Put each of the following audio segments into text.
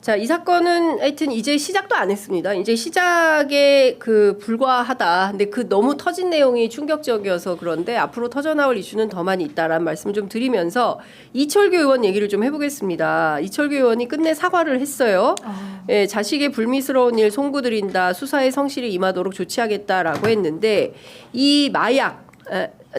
자, 이 사건은 하여튼 이제 시작도 안 했습니다. 이제 시작에 불과하다. 근데 너무 터진 내용이 충격적이어서 그런데 앞으로 터져나올 이슈는 더 많이 있다라는 말씀을 좀 드리면서 이철규 의원 얘기를 좀 해보겠습니다. 이철규 의원이 끝내 사과를 했어요. 예, 자식의 불미스러운 일 송구드린다. 수사에 성실히 임하도록 조치하겠다라고 했는데 이 마약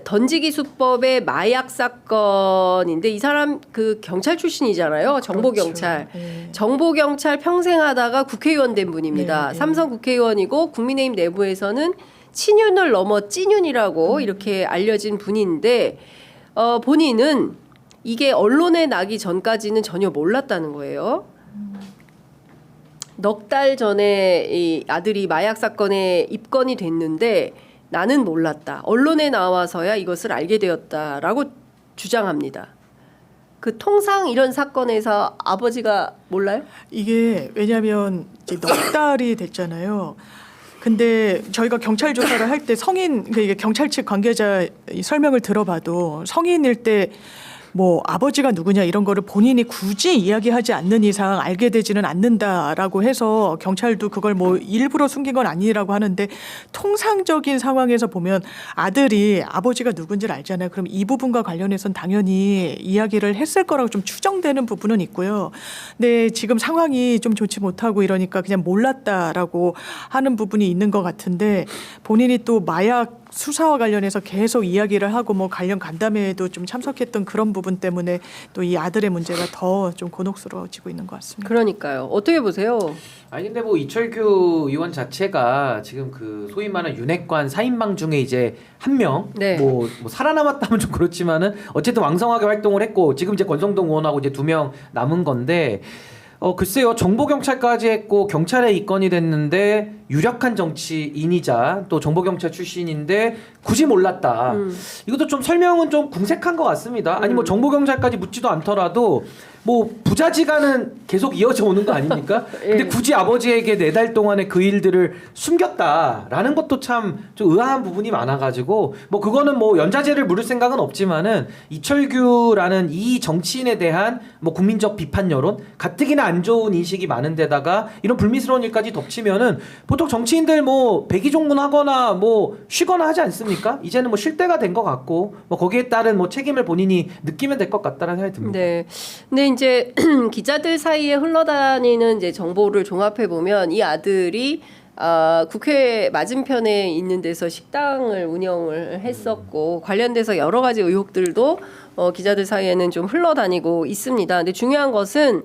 던지기 수법의 마약 사건인데 이 사람 경찰 출신이잖아요. 정보경찰. 그렇죠. 네. 정보경찰 평생 하다가 국회의원 된 분입니다. 네, 네. 삼성 국회의원이고 국민의힘 내부에서는 친윤을 넘어 찐윤이라고 이렇게 알려진 분인데 본인은 이게 언론에 나기 전까지는 전혀 몰랐다는 거예요. 넉 달 전에 이 아들이 마약 사건에 입건이 됐는데 나는 몰랐다. 언론에 나와서야 이것을 알게 되었다라고 주장합니다. 통상 이런 사건에서 아버지가 몰라요? 이게 왜냐하면 이제 넉 달이 됐잖아요. 근데 저희가 경찰 조사를 할 때 이게 경찰 측 관계자 설명을 들어봐도 성인일 때 뭐 아버지가 누구냐 이런 거를 본인이 굳이 이야기하지 않는 이상 알게 되지는 않는다라고 해서 경찰도 그걸 뭐 일부러 숨긴 건 아니라고 하는데 통상적인 상황에서 보면 아들이 아버지가 누군지를 알잖아요. 그럼 이 부분과 관련해서는 당연히 이야기를 했을 거라고 좀 추정되는 부분은 있고요. 근데 지금 상황이 좀 좋지 못하고 이러니까 그냥 몰랐다라고 하는 부분이 있는 것 같은데 본인이 또 마약 수사와 관련해서 계속 이야기를 하고 뭐 관련 간담회에도 좀 참석했던 그런 부분 때문에 또 이 아들의 문제가 더 좀 곤혹스러워지고 있는 것 같습니다. 그러니까요. 어떻게 보세요? 아니 근데 뭐 이철규 의원 자체가 지금 소위 말하는 윤핵관 4인방 중에 이제 한 명, 네. 뭐 살아남았다면 좀 그렇지만은 어쨌든 왕성하게 활동을 했고 지금 이제 권성동 의원하고 이제 2명 남은 건데. 글쎄요. 정보경찰까지 했고 경찰에 입건이 됐는데 유력한 정치인이자 또 정보경찰 출신인데 굳이 몰랐다. 이것도 좀 설명은 좀 궁색한 것 같습니다. 아니 뭐 정보경찰까지 묻지도 않더라도 뭐 부자지간은 계속 이어져 오는 거 아닙니까? 근데 굳이 아버지에게 4달 동안의 그 일들을 숨겼다라는 것도 참 좀 의아한 부분이 많아가지고 뭐 그거는 뭐 연좌제를 물을 생각은 없지만은 이철규라는 이 정치인에 대한 뭐 국민적 비판 여론 가뜩이나 안 좋은 인식이 많은 데다가 이런 불미스러운 일까지 덮치면은 보통 정치인들 뭐 백의종군하거나 뭐 쉬거나 하지 않습니까? 이제는 뭐 쉴 때가 된 것 같고 뭐 거기에 따른 뭐 책임을 본인이 느끼면 될 것 같다는 생각이 듭니다. 네. 근데 이제 기자들 사이에 흘러다니는 이제 정보를 종합해 보면 이 아들이 국회 맞은편에 있는 데서 식당을 운영을 했었고 관련돼서 여러 가지 의혹들도 기자들 사이에는 좀 흘러다니고 있습니다. 근데 중요한 것은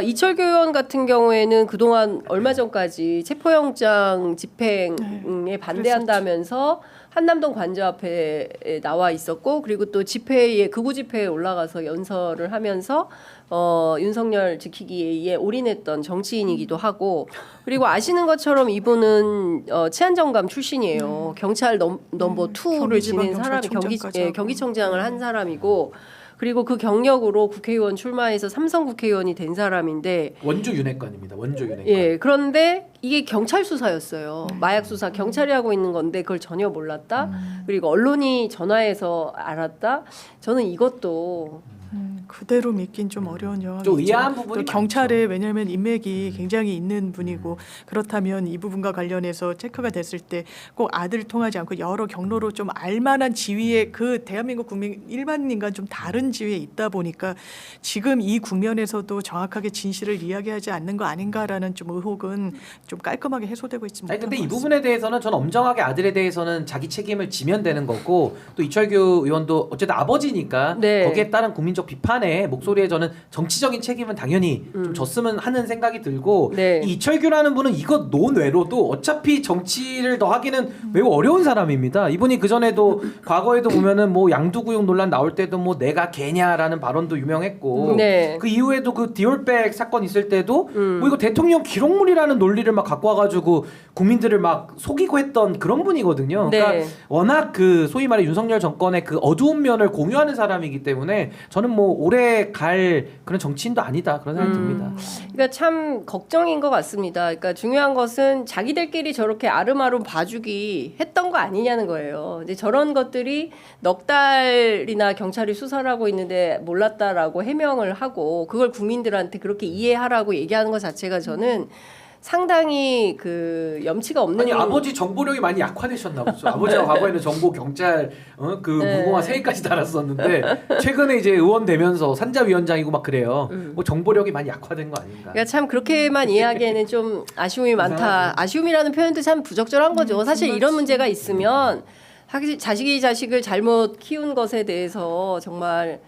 이철규 의원 같은 경우에는 그동안 얼마 전까지 체포영장 집행에 반대한다면서 한남동 관저 앞에 나와 있었고 그리고 또 집회에 극우 집회에 올라가서 연설을 하면서 윤석열 지키기에 올인했던 정치인이기도 하고 그리고 아시는 것처럼 이분은 치안정감 출신이에요. 경찰 넘버 2를 지낸 사람이 경기청장을 한 사람이고 그리고 그 경력으로 국회의원 출마해서 삼성 국회의원이 된 사람인데 원조 윤핵관입니다. 원조 윤핵관. 예, 그런데 이게 경찰 수사였어요. 마약 수사 경찰이 하고 있는 건데 그걸 전혀 몰랐다. 그리고 언론이 전화해서 알았다. 저는 이것도 그대로 믿긴 좀 어려운 영역이죠. 좀 의아한 부분이 또 경찰에 왜냐하면 인맥이 굉장히 있는 분이고 그렇다면 이 부분과 관련해서 체크가 됐을 때 꼭 아들 통하지 않고 여러 경로로 좀 알만한 지위에 그 대한민국 국민 일반인과 좀 다른 지위에 있다 보니까 지금 이 국면에서도 정확하게 진실을 이야기하지 않는 거 아닌가라는 좀 의혹은 좀 깔끔하게 해소되고 있지 못한 아니 근데 것 이 같습니다. 부분에 대해서는 저는 엄정하게 아들에 대해서는 자기 책임을 지면 되는 거고 또 이철규 의원도 어쨌든 아버지니까 네. 거기에 따른 국민적 비판의 목소리에 저는 정치적인 책임은 당연히 좀 졌으면 하는 생각이 들고 네. 이 이철규라는 분은 이것 논외로도 어차피 정치를 더 하기는 매우 어려운 사람입니다. 이분이 그 전에도 과거에도 보면은 뭐 양두구용 논란 나올 때도 뭐 내가 개냐라는 발언도 유명했고 네. 그 이후에도 그 디올백 사건 있을 때도 뭐 이거 대통령 기록물이라는 논리를 막 갖고 와가지고 국민들을 막 속이고 했던 그런 분이거든요. 네. 그러니까 워낙 그 소위 말해 윤석열 정권의 그 어두운 면을 공유하는 사람이기 때문에 저는 뭐 오래 갈 그런 정치인도 아니다 그런 생각이 듭니다. 그러니까 참 걱정인 것 같습니다. 그러니까 중요한 것은 자기들끼리 저렇게 아름아름 봐주기 했던 거 아니냐는 거예요. 이제 저런 것들이 넉 달이나 경찰이 수사를 하고 있는데 몰랐다라고 해명을 하고 그걸 국민들한테 그렇게 이해하라고 얘기하는 것 자체가 저는 상당히 그 염치가 없는. 아니 아버지 정보력이 많이 약화되셨나 보죠. 아버지가 과거에는 정보 경찰 그 무궁화 세위까지 달았었는데 최근에 이제 의원 되면서 산자위원장이고 막 그래요. 뭐 정보력이 많이 약화된 거 아닌가. 그러니까 참 그렇게만 이해하기에는 좀 아쉬움이 많다. 아쉬움이라는 표현도 참 부적절한 거죠. 사실 이런 문제가 있으면 자식이 자식을 잘못 키운 것에 대해서 정말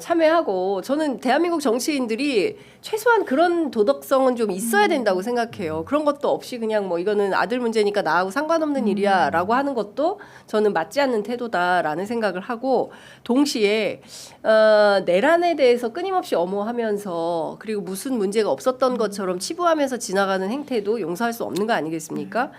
참여하고 저는 대한민국 정치인들이 최소한 그런 도덕성은 좀 있어야 된다고 생각해요. 그런 것도 없이 그냥 뭐 이거는 아들 문제니까 나하고 상관없는 일이야라고 하는 것도 저는 맞지 않는 태도다라는 생각을 하고 동시에 내란에 대해서 끊임없이 엄호하면서 그리고 무슨 문제가 없었던 것처럼 치부하면서 지나가는 행태도 용서할 수 없는 거 아니겠습니까?